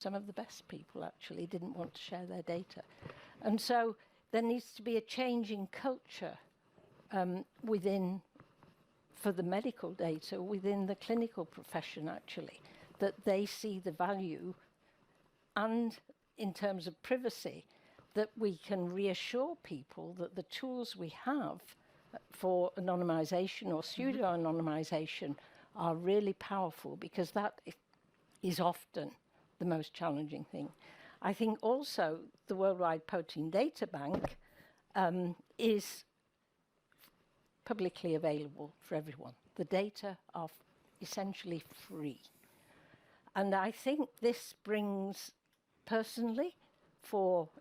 some of the best people actually didn't want to share their data. And so there needs to be a change in culture for the medical data within the clinical profession, actually, that they see the value, and in terms of privacy, that we can reassure people that the tools we have for anonymization or pseudo-anonymization are really powerful, because that is often the most challenging thing. I think also the Worldwide Protein Data Bank is publicly available for everyone. The data are essentially free. And I think this brings, personally,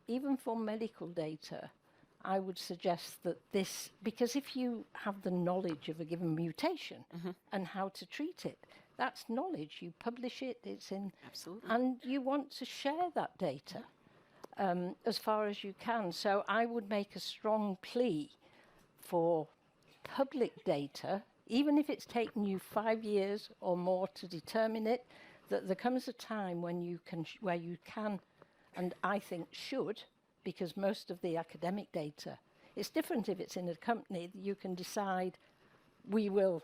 even for medical data, I would suggest that this, because if you have the knowledge of a given mutation and how to treat it, that's knowledge. You publish it, it's in. Absolutely. And you want to share that data as far as you can. So I would make a strong plea for public data, even if it's taken you 5 years or more to determine it, that there comes a time when you can, where you can, and I think should, because most of the academic data, it's different if it's in a company, you can decide we will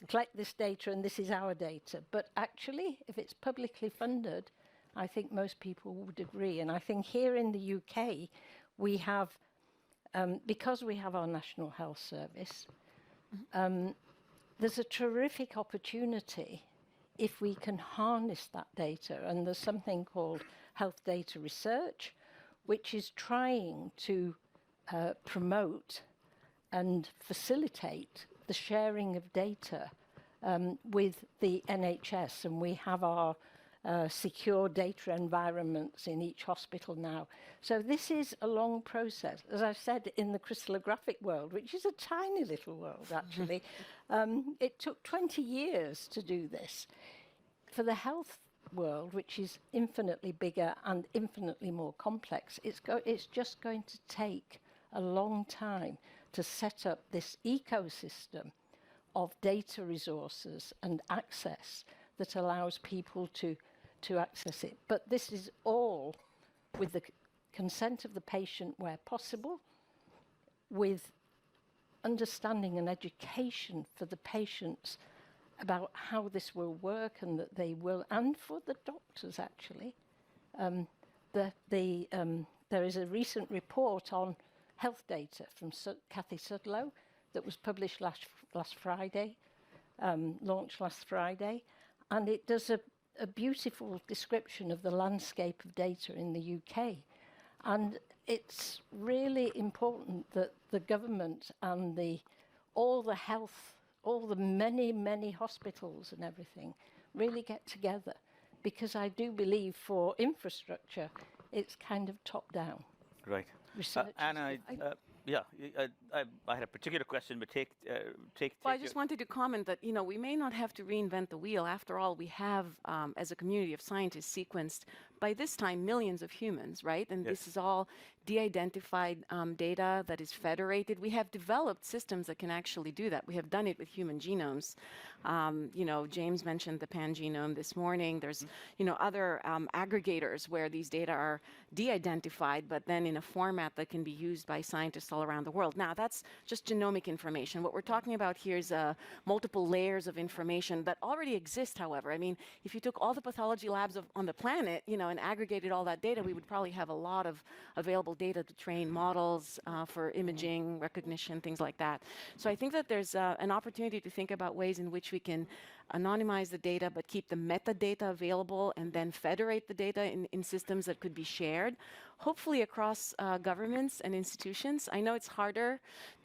collect this data and this is our data. But actually, if it's publicly funded, I think most people would agree. And I think here in the UK, we have, because we have our National Health Service, there's a terrific opportunity if we can harness that data. And there's something called health data research, which is trying to promote and facilitate the sharing of data with the NHS. And we have our secure data environments in each hospital now. So this is a long process. As I've said, in the crystallographic world, which is a tiny little world, actually, it took 20 years to do this. For the health world, which is infinitely bigger and infinitely more complex, it's just going to take a long time to set up this ecosystem of data resources and access that allows people to access it. But this is all with the consent of the patient where possible, with understanding and education for the patients about how this will work and that they will, and for the doctors actually. There is a recent report on health data from Kathy Sudlow that was published last Friday, launched last Friday, and it does a beautiful description of the landscape of data in the UK. And it's really important that the government and all the many, many hospitals and everything really get together, because I do believe for infrastructure, it's kind of top down. Right. Research. Anna, I had a particular question, but take. Well, I just wanted to comment that, we may not have to reinvent the wheel. After all, we have, as a community of scientists, sequenced by this time millions of humans, right? And Yes. this is all de-identified data that is federated. We have developed systems that can actually do that. We have done it with human genomes. James mentioned the pangenome this morning. There's, other aggregators where these data are de-identified, but then in a format that can be used by scientists all around the world. Now, that's just genomic information. What we're talking about here is multiple layers of information that already exist, however. I mean, if you took all the pathology labs on the planet, and aggregated all that data, we would probably have a lot of available data to train models for imaging, recognition, things like that. So I think that there's an opportunity to think about ways in which we can anonymize the data, but keep the metadata available and then federate the data in systems that could be shared, hopefully across governments and institutions. I know it's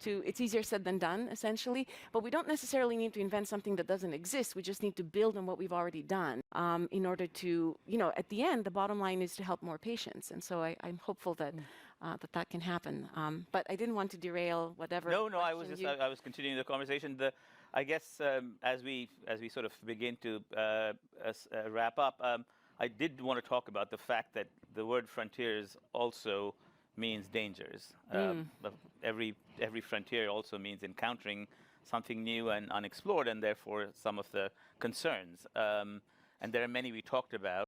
it's easier said than done, essentially, but we don't necessarily need to invent something that doesn't exist. We just need to build on what we've already done in order to, at the end, the bottom line is to help more patients. And so I'm hopeful that that can happen. But I didn't want to derail whatever. No, I was continuing the conversation. I guess as we sort of begin to wrap up, I did want to talk about the fact that the word frontiers also means dangers. Every frontier also means encountering something new and unexplored, and therefore some of the concerns. And there are many we talked about.